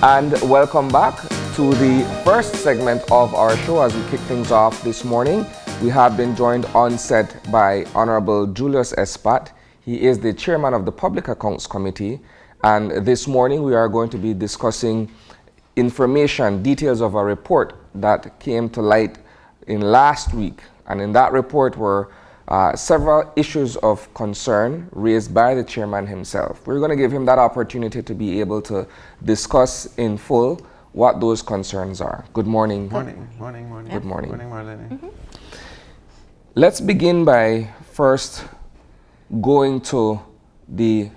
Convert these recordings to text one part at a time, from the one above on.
And welcome back to the first segment of our show. As we kick things off this morning, we have been joined on set by Honorable Julius Espat. He is the chairman of the Public Accounts Committee, and this morning we are going to be discussing information, details of a report that came to light in last week. And in that report were several issues of concern raised by the chairman himself. We're going to give him that opportunity to be able to discuss in full what those concerns are. Good morning. Morning. Good morning. Morning, Marlene. Mm-hmm. Let's begin by first going to the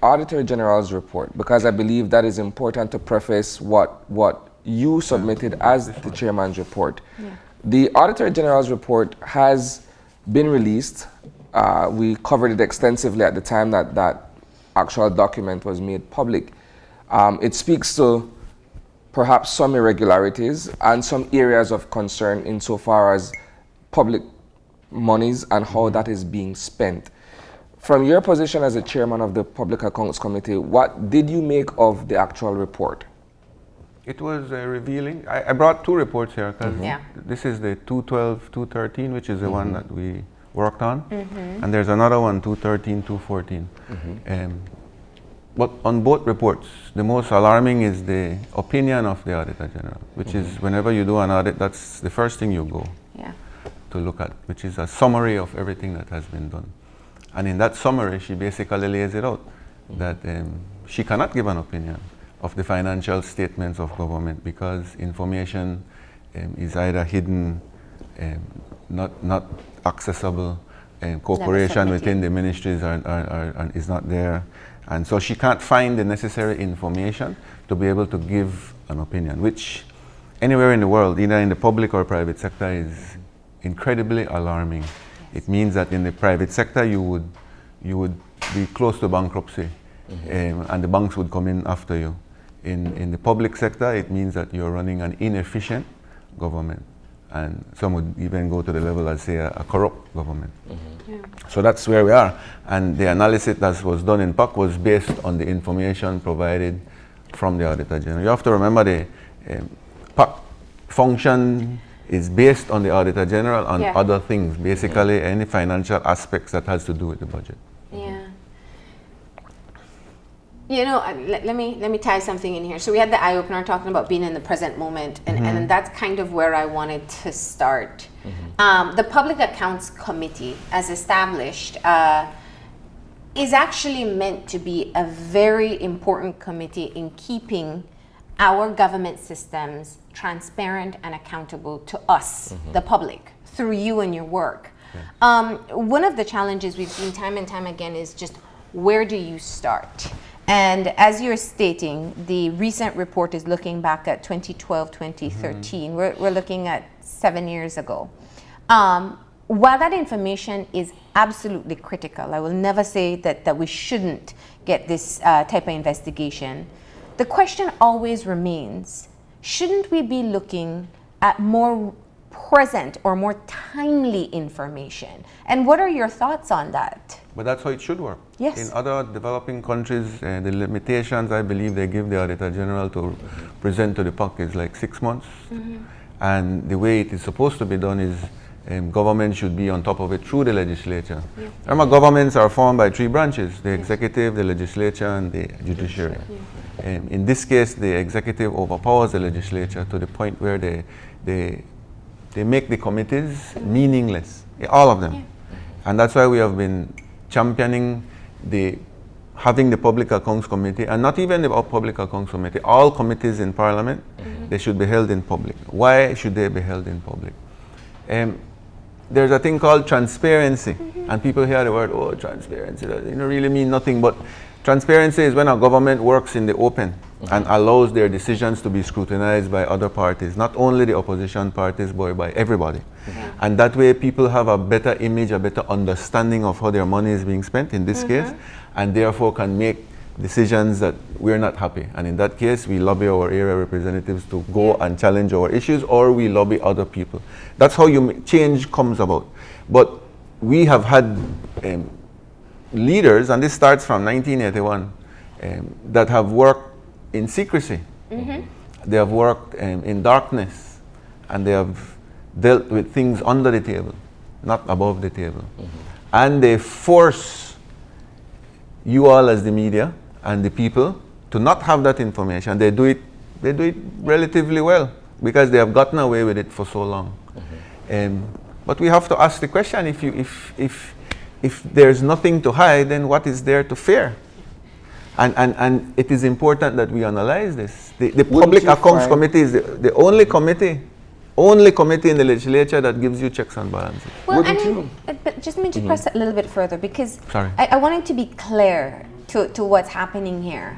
Auditor General's report, because I believe that is important to preface what you submitted as the chairman's report. Yeah. The Auditor General's report has been released. We covered it extensively at the time that actual document was made public. It speaks to perhaps some irregularities and some areas of concern insofar as public monies and how that is being spent. From your position as a chairman of the Public Accounts Committee, what did you make of the actual report? It was revealing. I brought two reports here because Yeah. this is the 212, 213, which is the one that we worked on. And there's another one, 213, 214. But on both reports, the most alarming is the opinion of the Auditor General, which is whenever you do an audit, that's the first thing you go to look at, which is a summary of everything that has been done. And in that summary, she basically lays it out that she cannot give an opinion of the financial statements of government because information is either hidden, not accessible, cooperation within the ministries is not there. And so she can't find the necessary information to be able to give an opinion, which anywhere in the world, either in the public or private sector, is incredibly alarming. It means that in the private sector, you would be close to bankruptcy, and the banks would come in after you. In the public sector, it means that you're running an inefficient government, and some would even go to the level of, say, a corrupt government. So that's where we are. And the analysis that was done in PAC was based on the information provided from the Auditor General. You have to remember the PAC function is based on the Auditor General and other things, basically any financial aspects that has to do with the budget. Yeah. You know, let me tie something in here. So we had the eye opener talking about being in the present moment, and that's kind of where I wanted to start. The Public Accounts Committee, as established, is actually meant to be a very important committee in keeping our government systems transparent and accountable to us, the public, through you and your work. One of the challenges we've seen time and time again is just where do you start? And as you're stating, the recent report is looking back at 2012, 2013. We're looking at 7 years ago. While that information is absolutely critical, I will never say that we shouldn't get this type of investigation. The question always remains, shouldn't we be looking at more present or more timely information? And what are your thoughts on that? But that's how it should work. Yes. In other developing countries, the limitations I believe they give the Auditor General to present to the PAC is like 6 months. And the way it is supposed to be done is government should be on top of it through the legislature. Remember, governments are formed by three branches: the executive, the legislature, and the judiciary. In this case, the executive overpowers the legislature to the point where they make the committees meaningless, all of them. And that's why we have been championing having the Public Accounts Committee, and not even the Public Accounts Committee, all committees in Parliament, they should be held in public. Why should they be held in public? There's a thing called transparency, and people hear the word, oh, transparency, it doesn't really mean nothing, but transparency is when a government works in the open and allows their decisions to be scrutinized by other parties, not only the opposition parties, but by everybody. And that way people have a better image, a better understanding of how their money is being spent in this case, and therefore can make decisions that we're not happy. And in that case, we lobby our area representatives to go and challenge our issues, or we lobby other people. That's how change comes about. But we have had leaders, and this starts from 1981, that have worked in secrecy They have worked in darkness, and they have dealt with things under the table, not above the table. And they force you all as the media and the people to not have that information. They do it relatively well because they have gotten away with it for so long. But we have to ask the question, if there's nothing to hide, then what is there to fear? And it is important that we analyze this. The Public Accounts Committee is the only committee in the legislature that gives you checks and balances. Well, but just let me press it a little bit further, because I wanted to be clear to what's happening here.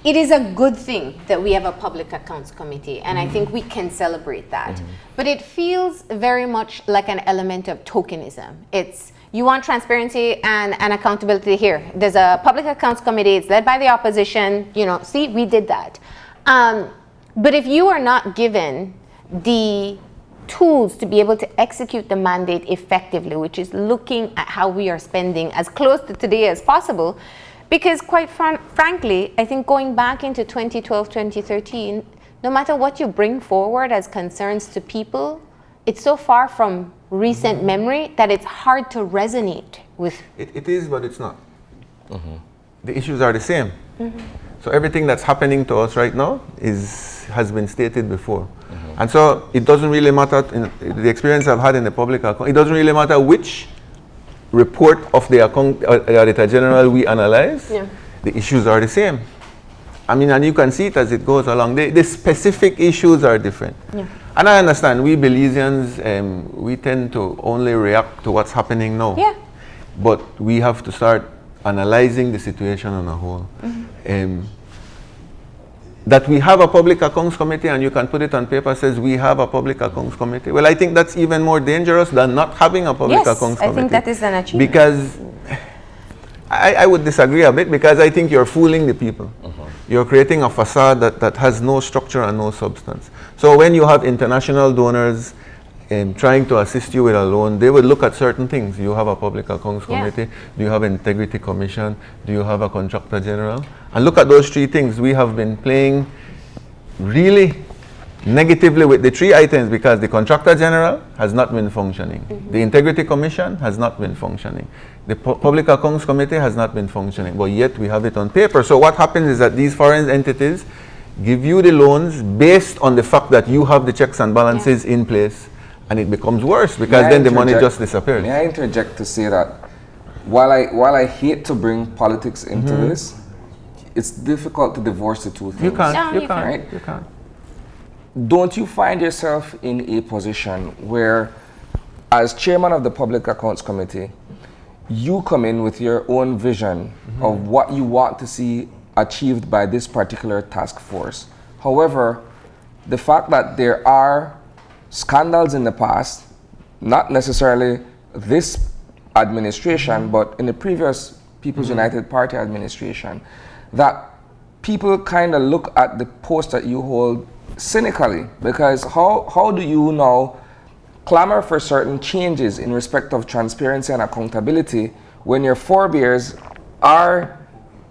It is a good thing that we have a Public Accounts Committee, and I think we can celebrate that. But it feels very much like an element of tokenism. It's, you want transparency and accountability here. There's a Public Accounts Committee, it's led by the opposition, see, we did that. But if you are not given the tools to be able to execute the mandate effectively, which is looking at how we are spending as close to today as possible, because quite frankly, I think going back into 2012, 2013, no matter what you bring forward as concerns to people, it's so far from recent memory that it's hard to resonate with. It is, but it's not. The issues are the same. So everything that's happening to us right now has been stated before. And so it doesn't really matter, in the experience I've had in the public account, it doesn't really matter which report of the Auditor General we analyze, the issues are the same. I mean, and you can see it as it goes along. The specific issues are different. And I understand, we Belizeans, we tend to only react to what's happening now. But we have to start analyzing the situation on a whole. That we have a Public Accounts Committee, and you can put it on paper, says we have a Public Accounts Committee. Well, I think that's even more dangerous than not having a Public Accounts Committee. I think that is an achievement. Because I would disagree a bit, because I think you're fooling the people. You're creating a facade that has no structure and no substance. So when you have international donors trying to assist you with a loan, they would look at certain things. Do you have a Public Accounts Committee? Do you have an Integrity Commission? Do you have a Contractor General? And look at those three things. We have been playing really negatively with the three items, because the Contractor General has not been functioning. The Integrity Commission has not been functioning. The Public Accounts Committee has not been functioning, but yet we have it on paper. So what happens is that these foreign entities give you the loans based on the fact that you have the checks and balances in place, and it becomes worse, because then the money just disappears. May I interject to say that while I hate to bring politics into this, it's difficult to divorce the two things. You can't. No, you can't. can't. You can't. Don't you find yourself in a position where, as chairman of the Public Accounts Committee, you come in with your own vision of what you want to see achieved by this particular task force? However, the fact that there are scandals in the past, not necessarily this administration, but in the previous People's United Party administration, that people kind of look at the post that you hold cynically, because how do you now clamor for certain changes in respect of transparency and accountability when your forebears are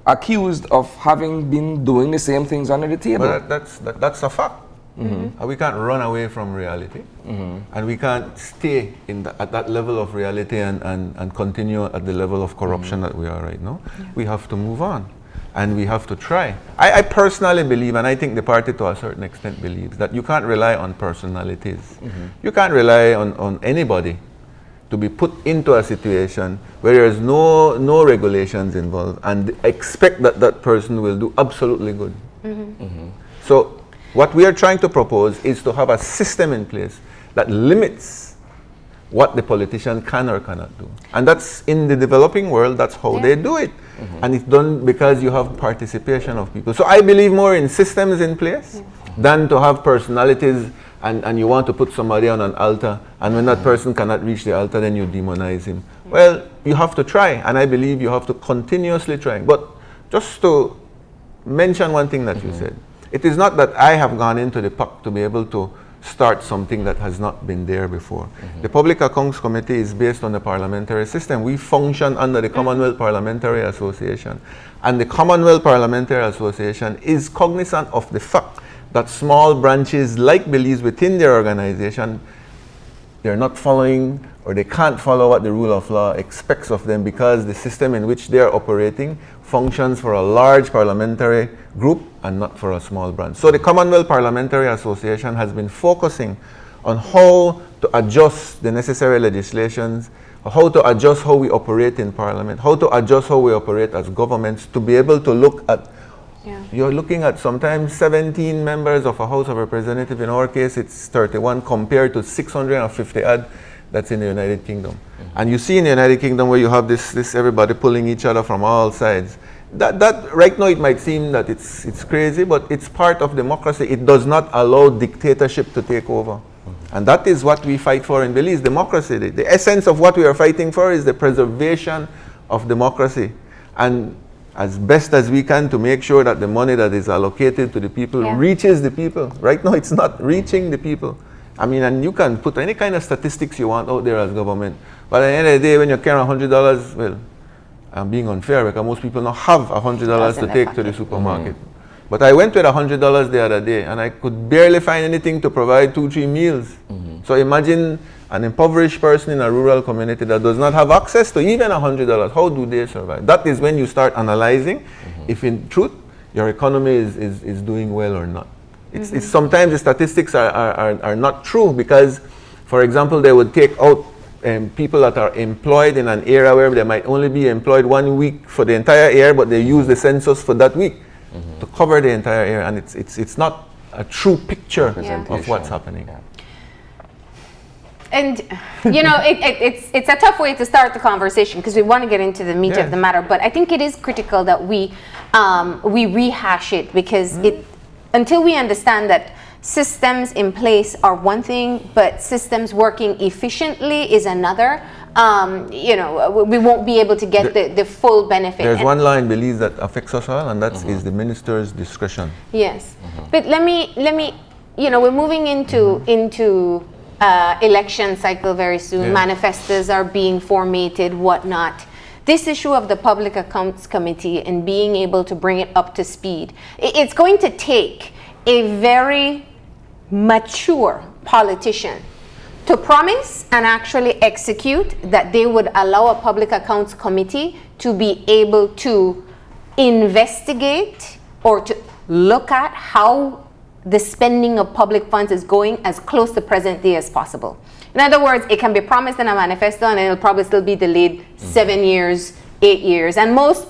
accused of having been doing the same things under the table? But that's a fact. We can't run away from reality, and we can't stay at that level of reality and continue at the level of corruption that we are right now. We have to move on, and we have to try. I personally believe, and I think the party to a certain extent believes, that you can't rely on personalities. You can't rely on anybody to be put into a situation where there is no regulations involved and expect that that person will do absolutely good. So what we are trying to propose is to have a system in place that limits what the politician can or cannot do. And that's, in the developing world, that's how they do it. And it's done because you have participation of people. So I believe more in systems in place than to have personalities and you want to put somebody on an altar, and when that person cannot reach the altar, then you demonize him. Well, you have to try, and I believe you have to continuously try. But just to mention one thing that you said, it is not that I have gone into the PAC to be able to start something that has not been there before. The Public Accounts Committee is based on the parliamentary system. We function under the Commonwealth Parliamentary Association. And the Commonwealth Parliamentary Association is cognizant of the fact that small branches like Belize within their organization, they're not following or they can't follow what the rule of law expects of them because the system in which they're operating functions for a large parliamentary group and not for a small branch. So the Commonwealth Parliamentary Association has been focusing on how to adjust the necessary legislations, how to adjust how we operate in Parliament, how to adjust how we operate as governments to be able to look at, you're looking at sometimes 17 members of a House of Representatives. In our case, it's 31 compared to 650 odd that's in the United Kingdom. And you see in the United Kingdom where you have this everybody pulling each other from all sides. That right now it might seem that it's crazy, but it's part of democracy. It does not allow dictatorship to take over. And that is what we fight for in Belize, democracy. The essence of what we are fighting for is the preservation of democracy. And as best as we can to make sure that the money that is allocated to the people reaches the people. Right now it's not reaching the people. I mean, and you can put any kind of statistics you want out there as government. But at the end of the day, when you're carrying $100, well, I'm being unfair because most people don't have $100 to take to the supermarket. But I went with $100 the other day and I could barely find anything to provide 2-3 meals. So imagine an impoverished person in a rural community that does not have access to even $100. How do they survive? That is when you start analyzing if in truth your economy is doing well or not. It's sometimes the statistics are not true because, for example, they would take out people that are employed in an area where they might only be employed 1 week for the entire year, but they use the census for that week to cover the entire area, and it's not a true picture of what's happening. And you know, it's a tough way to start the conversation because we want to get into the meat of the matter, but I think it is critical that we rehash it because until we understand that systems in place are one thing, but systems working efficiently is another, you know, we won't be able to get the full benefit. There's one law in Belize that affects us all, and that is the minister's discretion. Yes, but let me, you know, we're moving into election cycle very soon. Manifestos are being formatted, whatnot. This issue of the Public Accounts Committee and being able to bring it up to speed, it's going to take a very mature politician to promise and actually execute that they would allow a Public Accounts Committee to be able to investigate or to look at how the spending of public funds is going as close to present day as possible. In other words, it can be promised in a manifesto and it'll probably still be delayed 7 years, 8 years. And most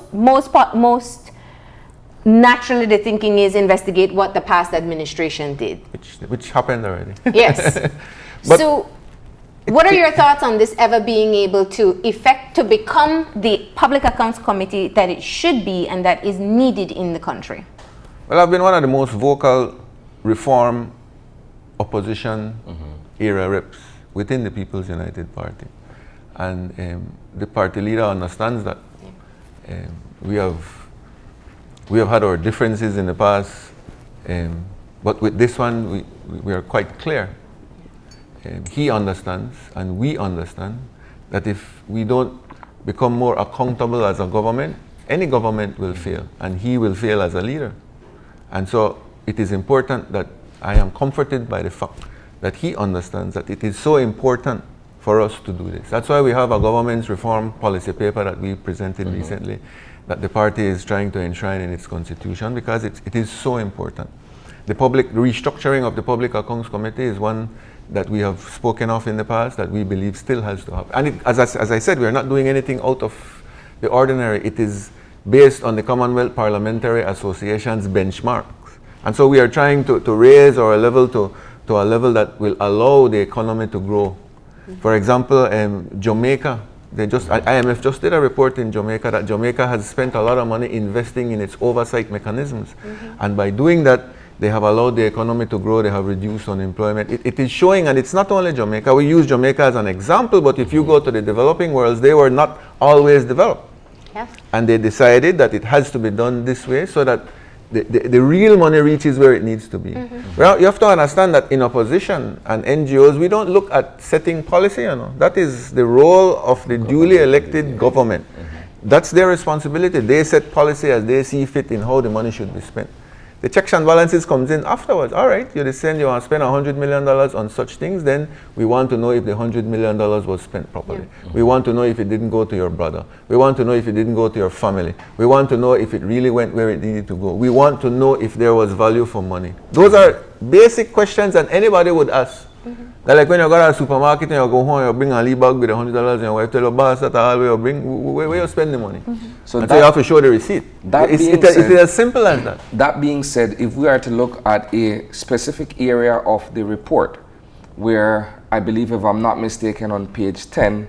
naturally the thinking is investigate what the past administration did. Which happened already. Yes. So what are your thoughts on this ever being able to become the Public Accounts Committee that it should be and that is needed in the country? Well, I've been one of the most vocal reform opposition era reps within the People's United Party. And the party leader understands that. We have had our differences in the past, but with this one, we are quite clear. He understands, and we understand, that if we don't become more accountable as a government, any government will fail, and he will fail as a leader. And so it is important that I am comforted by the fact that he understands that it is so important for us to do this. That's why we have a government's reform policy paper that we presented recently, that the party is trying to enshrine in its constitution because it is so important. The restructuring of the Public Accounts Committee is one that we have spoken of in the past that we believe still has to happen. And as I said, we are not doing anything out of the ordinary. It is based on the Commonwealth Parliamentary Association's benchmarks. And so we are trying to raise our level to a level that will allow the economy to grow. For example, Jamaica, IMF just did a report in Jamaica that Jamaica has spent a lot of money investing in its oversight mechanisms. And by doing that, they have allowed the economy to grow, they have reduced unemployment. It is showing, and it's not only Jamaica, we use Jamaica as an example, but if you go to the developing worlds, they were not always developed. And they decided that it has to be done this way so that the real money reaches where it needs to be. Well, you have to understand that in opposition and NGOs, we don't look at setting policy, That is the role of the duly elected government. That's their responsibility. They set policy as they see fit in how the money should be spent. The checks and balances comes in afterwards. All right, you decide you want to spend $100 million on such things, then we want to know if the $100 million was spent properly. We want to know if it didn't go to your brother. We want to know if it didn't go to your family. We want to know if it really went where it needed to go. We want to know if there was value for money. Those are basic questions that anybody would ask. Like when you go to a supermarket and you go home, you bring a leaf bag with $100 and your wife tell you, boss, that's all where you bring, where you spend the money. So you have to show the receipt. It's as simple as that. That being said, if we are to look at a specific area of the report, where I believe, if I'm not mistaken, on page 10,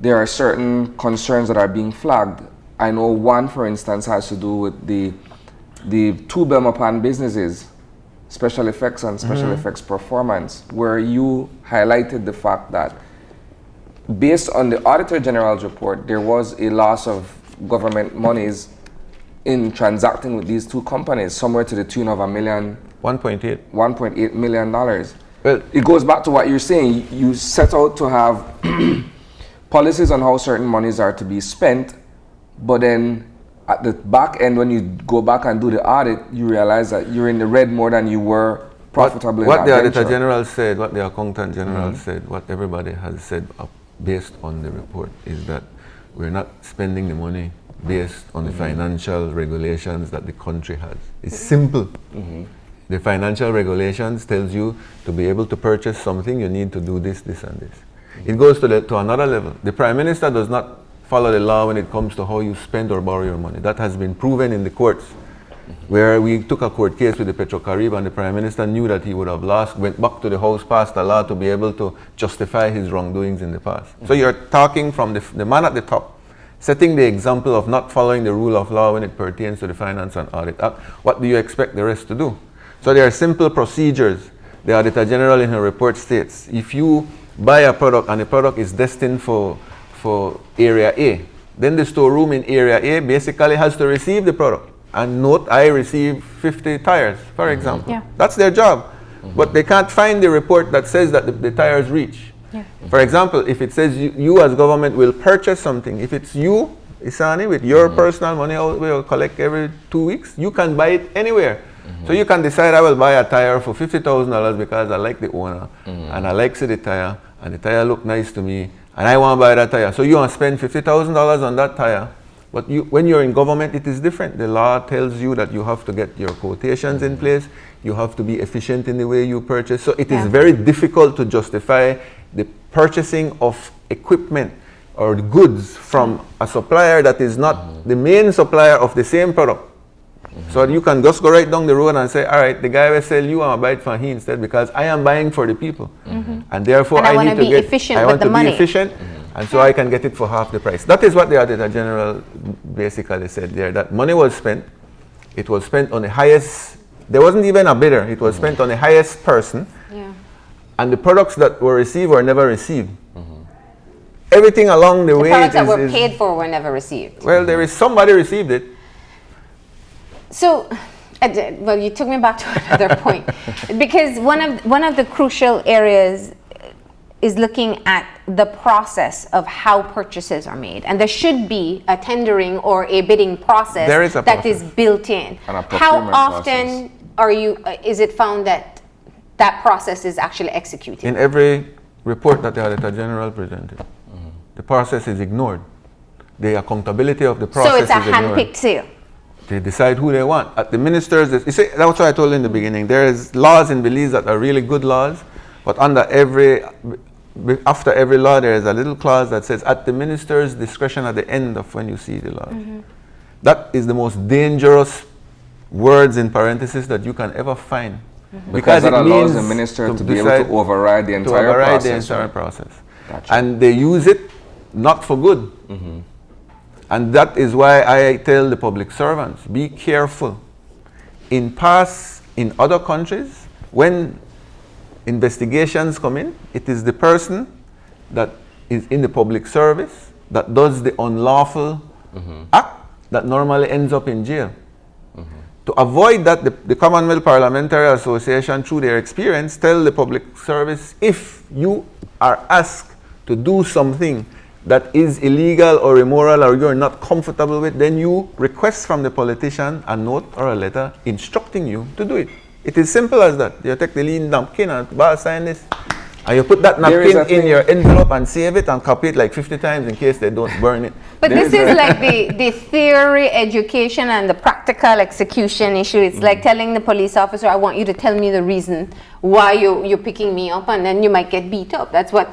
there are certain concerns that are being flagged. I know one, for instance, has to do with the two Belmopan businesses, special effects and special effects performance, where you highlighted the fact that based on the Auditor General's report, there was a loss of government monies in transacting with these two companies, somewhere to the tune of $1.8 million. Well, it goes back to what you're saying. You set out to have policies on how certain monies are to be spent, but then at the back end, when you go back and do the audit, you realize that you're in the red more than you were profitable. What the Auditor General said, what the Accountant General said, what everybody has said based on the report is that we're not spending the money based on the financial regulations that the country has. It's simple. The financial regulations tells you to be able to purchase something, you need to do this, this, and this. It goes to another level. The Prime Minister does not follow the law when it comes to how you spend or borrow your money. That has been proven in the courts, where we took a court case with the Petro-Carib and the Prime Minister knew that he would have lost, went back to the House, passed a law to be able to justify his wrongdoings in the past. So you're talking from the man at the top, setting the example of not following the rule of law when it pertains to the Finance and Audit Act. What do you expect the rest to do? So there are simple procedures. The Auditor General in her report states, if you buy a product and the product is destined for area A, then the storeroom in area A basically has to receive the product and note, I received 50 tires, for example. That's their job. But they can't find the report that says that the tires reach. For example, if it says you as government will purchase something, if it's you, Isani, with your personal money you'll collect every 2 weeks, you can buy it anywhere. So you can decide, I will buy a tire for $50,000 because I like the owner and I like the tire and the tire look nice to me and I want to buy that tire. So you want to spend $50,000 on that tire. But when you're in government, it is different. The law tells you that you have to get your quotations in place. You have to be efficient in the way you purchase. So it is very difficult to justify the purchasing of equipment or goods from a supplier that is not the main supplier of the same product. So you can just go right down the road and say, all right, the guy will sell you, I'm going to buy it for he instead because I am buying for the people. And therefore I need to be efficient with the money. And so I can get it for half the price. That is what the Auditor General basically said there, that money was spent. It was spent on the highest, there wasn't even a bidder. It was spent on the highest person. And the products that were received were never received. Everything along the way. The products that were paid for were never received. Well, there is somebody received it. So, well, you took me back to another point. Because one of the crucial areas is looking at the process of how purchases are made. And there should be a tendering or a bidding process that is built in. How often is it found that that process is actually executed? In every report that the Auditor General presented, the process is ignored. The accountability of the process is ignored. So it's a hand-picked sale. They decide who they want. At the ministers, you see, that's what I told you in the beginning. There is laws in Belize that are really good laws, but after every law, there is a little clause that says, at the minister's discretion at the end of when you see the law. That is the most dangerous words in parentheses that you can ever find. Because that allows the minister to be able to override the entire process. Gotcha. And they use it not for good. And that is why I tell the public servants, be careful. In other countries, when investigations come in, it is the person that is in the public service that does the unlawful act that normally ends up in jail. to avoid that, the Commonwealth Parliamentary Association, through their experience, tell the public service, if you are asked to do something that is illegal or immoral or you're not comfortable with, then you request from the politician a note or a letter instructing you to do it. It is simple as that. You take the lead napkin and sign this, and you put that napkin in your envelope and save it and copy it like 50 times in case they don't burn it. But this is like the theory education and the practical execution issue. It's like telling the police officer, I want you to tell me the reason why you're picking me up, and then you might get beat up. That's what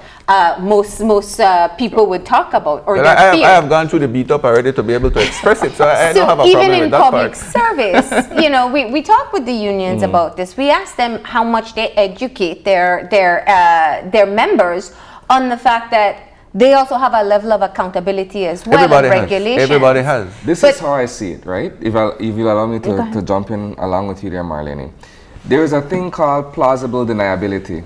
most people would talk about. Or I have gone through the beat up already to be able to express it, so I don't have a problem with that part. Even in public service, you know, we talk with the unions about this. We ask them how much they educate their members on the fact that they also have a level of accountability as well. Everybody has. This is how I see it, right? If you allow me to jump in along with you there, Marlene. There is a thing called plausible deniability,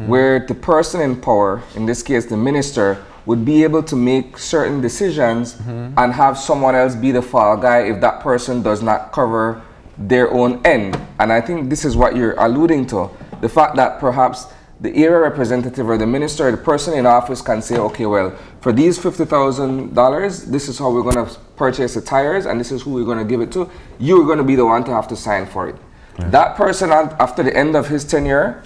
where the person in power, in this case the minister, would be able to make certain decisions and have someone else be the fall guy if that person does not cover their own end. And I think this is what you're alluding to. The fact that perhaps the area representative or the minister or the person in office can say, okay, well, for these $50,000, this is how we're going to purchase the tires and this is who we're going to give it to. You're going to be the one to have to sign for it. Yeah. That person, after the end of his tenure,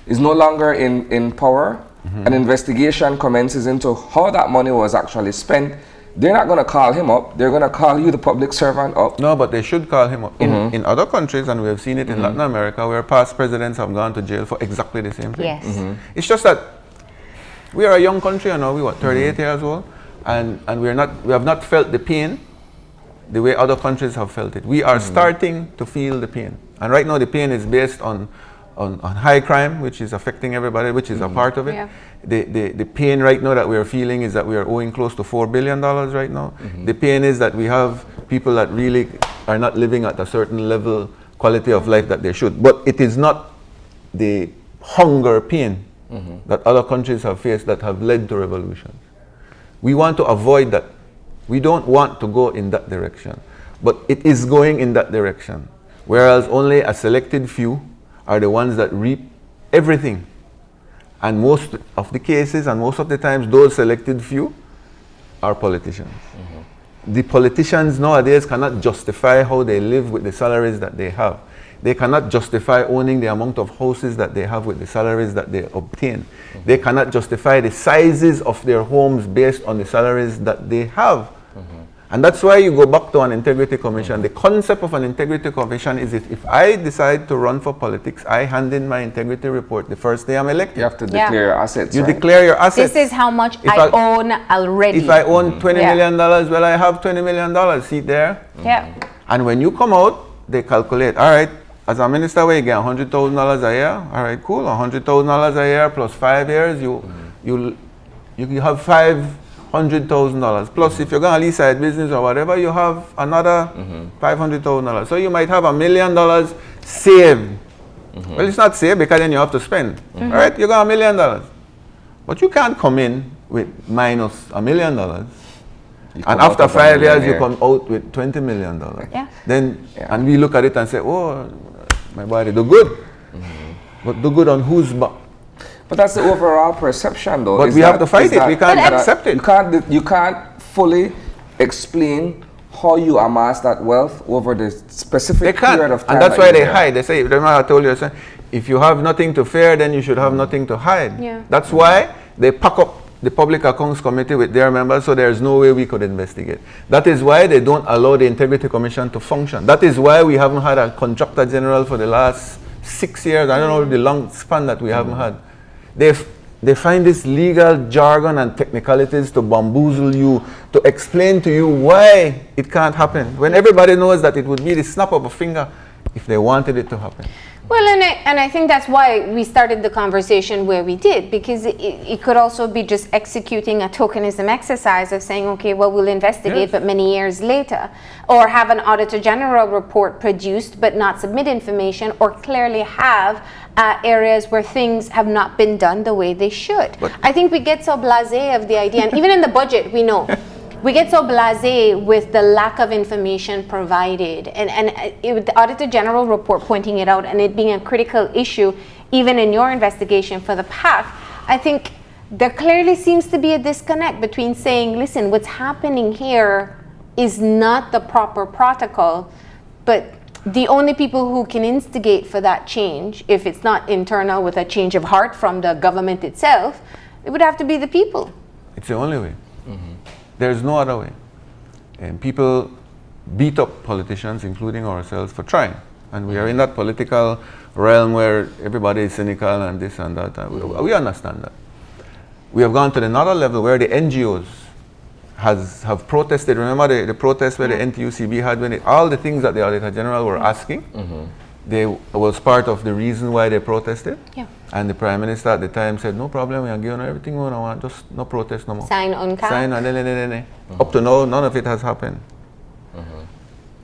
is no longer in power. An investigation commences into how that money was actually spent. They're not going to call him up. They're going to call you, the public servant, up. No, but they should call him up. In other countries, and we have seen it in Latin America, where past presidents have gone to jail for exactly the same thing. Yes. It's just that we are a young country, you know, we're 38 years old, and we have not felt the pain the way other countries have felt it. We are starting to feel the pain. And right now the pain is based on high crime, which is affecting everybody, which is a part of it. Yeah. The pain right now that we are feeling is that we are owing close to $4 billion right now. The pain is that we have people that really are not living at a certain level, quality of life that they should. But it is not the hunger pain that other countries have faced that have led to revolutions. We want to avoid that. We don't want to go in that direction. But it is going in that direction. Whereas only a selected few are the ones that reap everything. And most of the cases and most of the times, those selected few are politicians. The politicians nowadays cannot justify how they live with the salaries that they have. They cannot justify owning the amount of houses that they have with the salaries that they obtain. They cannot justify the sizes of their homes based on the salaries that they have. And that's why you go back to an integrity commission. The concept of an integrity commission is that if I decide to run for politics, I hand in my integrity report the first day I'm elected. You have to declare your assets. You declare your assets. This is how much I own already. If I own $20 million, well, I have $20 million. See there? Yeah. And when you come out, they calculate, all right, as a minister, you get $100,000 a year. All right, cool. $100,000 a year plus 5 years, you have $500,000. Plus, if you're going to lease a business or whatever, you have another $500,000. So you might have $1 million saved. Well, it's not saved because then you have to spend. All right, you got $1 million. But you can't come in with minus $1 million. And after 5 years, you come out with $20 million. Yeah. Then, and we look at it and say, oh, my body, do good. But do good on whose back? But that's the overall perception, though. But we have to fight it. We can't accept it. You can't fully explain how you amass that wealth over the specific period of time. And that's why they hide. They say, remember I told you, if you have nothing to fear, then you should have nothing to hide. Yeah. That's why they pack up the Public Accounts Committee with their members, so there's no way we could investigate. That is why they don't allow the Integrity Commission to function. That is why we haven't had a Contractor General for the last 6 years. I don't know the long span that we haven't had. They find this legal jargon and technicalities to bamboozle you, to explain to you why it can't happen, when everybody knows that it would be the snap of a finger if they wanted it to happen. Well, and I think that's why we started the conversation where we did, because it could also be just executing a tokenism exercise of saying, okay, well, we'll investigate, but many years later, or have an Auditor General report produced but not submit information, or clearly have areas where things have not been done the way they should. But I think we get so blasé of the idea, and even in the budget, we know. we get so blasé with the lack of information provided, and the Auditor General report pointing it out, and it being a critical issue, even in your investigation for the PAC. I think there clearly seems to be a disconnect between saying, listen, what's happening here is not the proper protocol, but the only people who can instigate for that change, if it's not internal with a change of heart from the government itself, it would have to be the people. It's the only way. There's no other way. And people beat up politicians, including ourselves, for trying. And we are in that political realm where everybody is cynical and this and that. And we understand that. We have gone to another level where the NGOs have protested. Remember the protest where the NTUCB had when all the things that the Auditor General were asking, they was part of the reason why they protested. Yeah. And the Prime Minister at the time said, no problem, we are giving everything we want, just no protest no more. Sign on cap. Sign and Up to now, none of it has happened.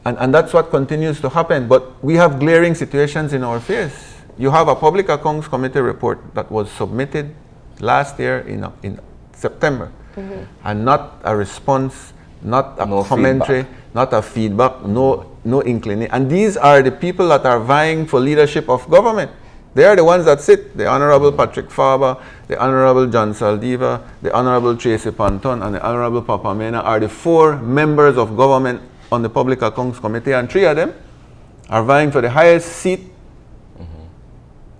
And that's what continues to happen. But we have glaring situations in our face. You have a Public Accounts Committee report that was submitted last year in September. And not a response, not a commentary, not a feedback, no inclination. And these are the people that are vying for leadership of government. They are the ones that sit. The Honorable Patrick Faber, the Honorable John Saldiva, the Honorable Tracy Panton, and the Honorable Papa Mena are the 4 members of government on the Public Accounts Committee, and 3 of them are vying for the highest seat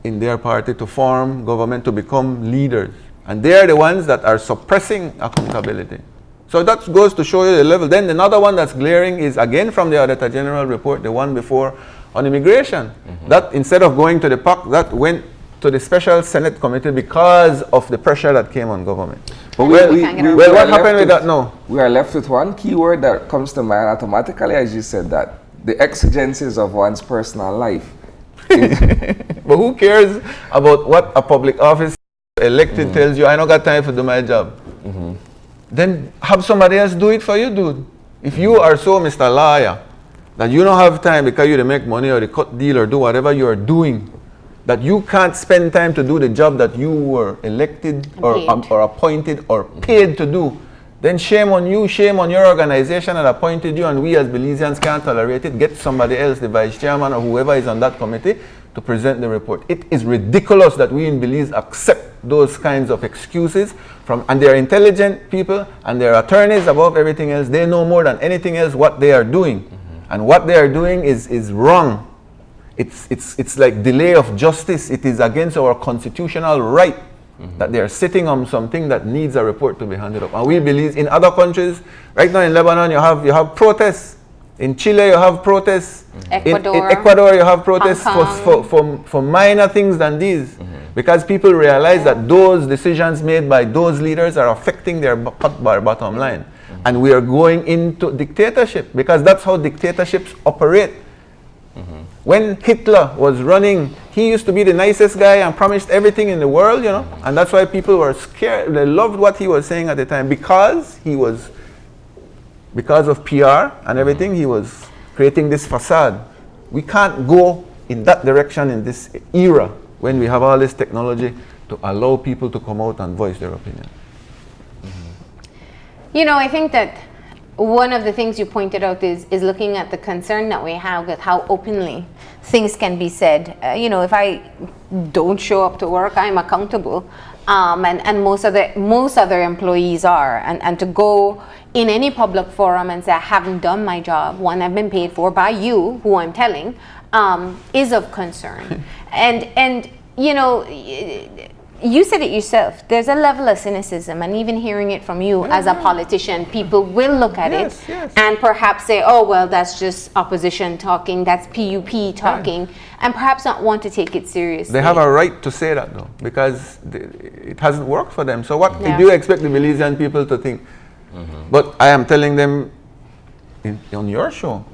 in their party to form government, to become leaders. And they are the ones that are suppressing accountability. So that goes to show you the level. Then another one that's glaring is again from the Auditor General report, the one before on immigration. That instead of going to the PAC, that went to the Special Senate Committee because of the pressure that came on government. But what happened with that now? We are left with one keyword that comes to mind automatically as you said that. The exigencies of one's personal life. But who cares about what a public office elected tells you? I don't got time to do my job. Then have somebody else do it for you, dude. If you are so Mr. Liar that you don't have time because you make money or the cut deal or do whatever you are doing, that you can't spend time to do the job that you were elected or appointed or paid to do, then shame on you, shame on your organization that appointed you, and we as Belizeans can't tolerate it. Get somebody else, the vice chairman or whoever is on that committee, to present the report. It is ridiculous that we in Belize accept those kinds of excuses from, and they're intelligent people and they're attorneys above everything else. They know more than anything else what they are doing. And what they are doing is wrong. It's like delay of justice. It is against our constitutional right that they are sitting on something that needs a report to be handed up. And we believe in other countries, right now in Lebanon you have protests. In Chile you have protests. In Ecuador you have protests for minor things than these. Because people realize that those decisions made by those leaders are affecting their bottom line. And we are going into dictatorship because that's how dictatorships operate. When Hitler was running, he used to be the nicest guy and promised everything in the world, you know, and that's why people were scared. They loved what he was saying at the time because of PR and everything, he was creating this facade. We can't go in that direction in this era when we have all this technology to allow people to come out and voice their opinion. You know, I think that one of the things you pointed out is looking at the concern that we have with how openly things can be said. You know, if I don't show up to work, I'm accountable, and most other employees are. And to go in any public forum and say I haven't done my job, one I've been paid for by you, who I'm telling, is of concern. and you know. You said it yourself. There's a level of cynicism, and even hearing it from you as a politician, people will look at it and perhaps say, oh, well, that's just opposition talking, that's PUP talking, and perhaps not want to take it seriously. They have a right to say that, though, because it hasn't worked for them. So what do you expect the Belizean people to think? But I am telling them on your show,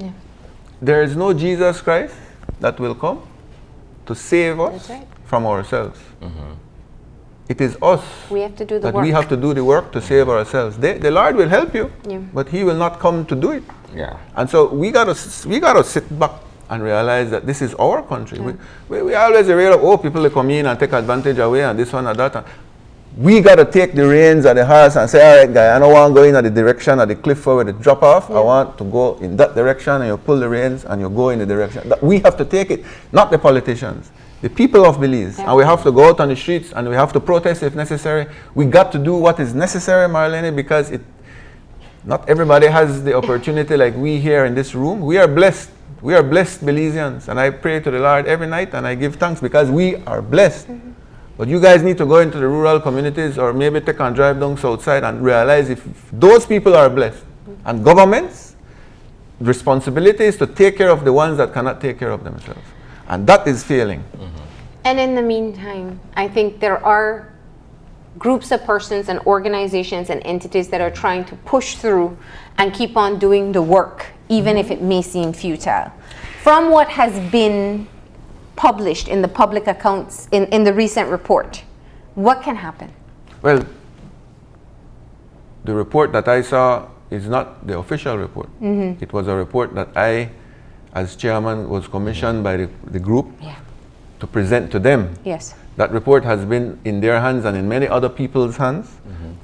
there is no Jesus Christ that will come to save us from ourselves. It is us. We have to do the work. We have to do the work to save ourselves. The Lord will help you, but He will not come to do it. And so we gotta sit back and realize that this is our country. We always afraid of people that come in and take advantage away and this one and that. we got to take the reins of the horse and say, all right, guy, I don't want to go in the direction of the cliff where the drop off. I want to go in that direction, and you pull the reins and you go in the direction. We have to take it, not the politicians, the people of Belize. And we have to go out on the streets and we have to protest if necessary. We got to do what is necessary, Marlene, because not everybody has the opportunity like we here in this room. We are blessed. We are blessed Belizeans. And I pray to the Lord every night and I give thanks because we are blessed. But you guys need to go into the rural communities or maybe take and drive down south side and realize if those people are blessed. And governments, responsibility is to take care of the ones that cannot take care of themselves. And that is failing. And in the meantime, I think there are groups of persons and organizations and entities that are trying to push through and keep on doing the work, even if it may seem futile. From what has been published in the public accounts in the recent report, what can happen? Well, the report that I saw is not the official report. It was a report that I, as chairman, was commissioned by the group to present to them. Yes. That report has been in their hands and in many other people's hands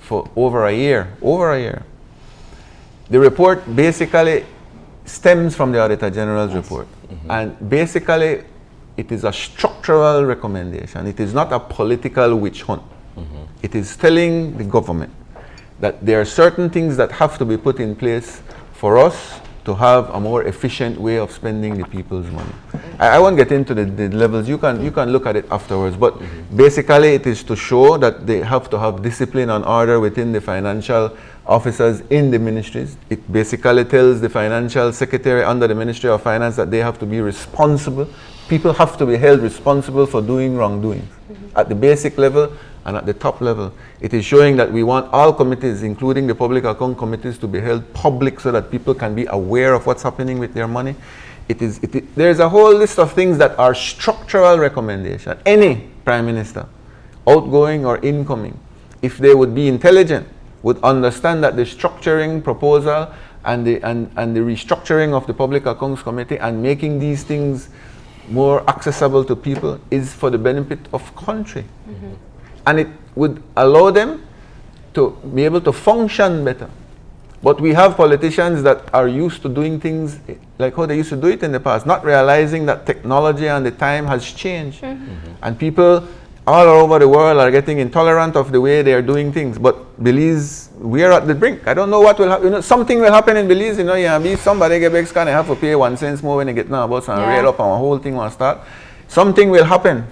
for over a year. The report basically stems from the Auditor General's report. And basically, it is a structural recommendation. It is not a political witch hunt. It is telling the government that there are certain things that have to be put in place for us to have a more efficient way of spending the people's money. I won't get into the levels. You can look at it afterwards. But basically, it is to show that they have to have discipline and order within the financial officers in the ministries. It basically tells the financial secretary under the Ministry of Finance that they have to be responsible. People have to be held responsible for doing wrongdoings at the basic level and at the top level. It is showing that we want all committees, including the public account committees, to be held public so that people can be aware of what's happening with their money. There's a whole list of things that are structural recommendations. Any prime minister, outgoing or incoming, if they would be intelligent, would understand that the structuring proposal and the restructuring of the public accounts committee and making these things more accessible to people is for the benefit of country. And it would allow them to be able to function better. But we have politicians that are used to doing things like how they used to do it in the past, not realizing that technology and the time has changed. And people all over the world are getting intolerant of the way they are doing things. But Belize, we are at the brink. I don't know what will happen. Something will happen in Belize. Somebody get back scan, they have to pay 1 cent more when they get now about and rail up and a whole thing will start. Something will happen.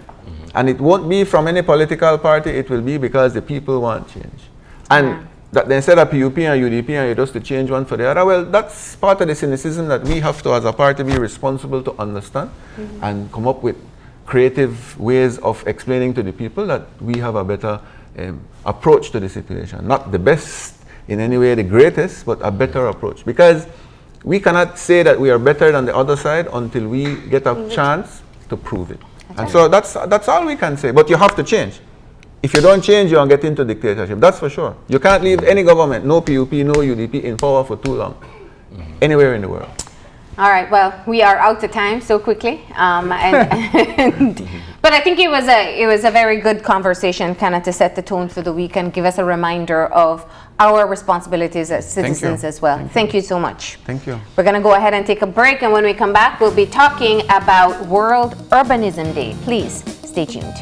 And it won't be from any political party. It will be because the people want change. And that they instead of PUP and UDP and you just to change one for the other, well, that's part of the cynicism that we have to, as a party, be responsible to understand and come up with creative ways of explaining to the people that we have a better approach to the situation. Not the best in any way, the greatest, but a better approach. Because we cannot say that we are better than the other side until we get a chance to prove it. And so that's all we can say. But you have to change. If you don't change, you'll get into dictatorship. That's for sure. You can't leave any government, no PUP, no UDP, in power for too long, anywhere in the world. All right. Well, we are out of time so quickly, but I think it was a very good conversation, kind of to set the tone for the week and give us a reminder of our responsibilities as citizens as well. Thank you so much. Thank you. We're going to go ahead and take a break, and when we come back, we'll be talking about World Urbanism Day. Please stay tuned.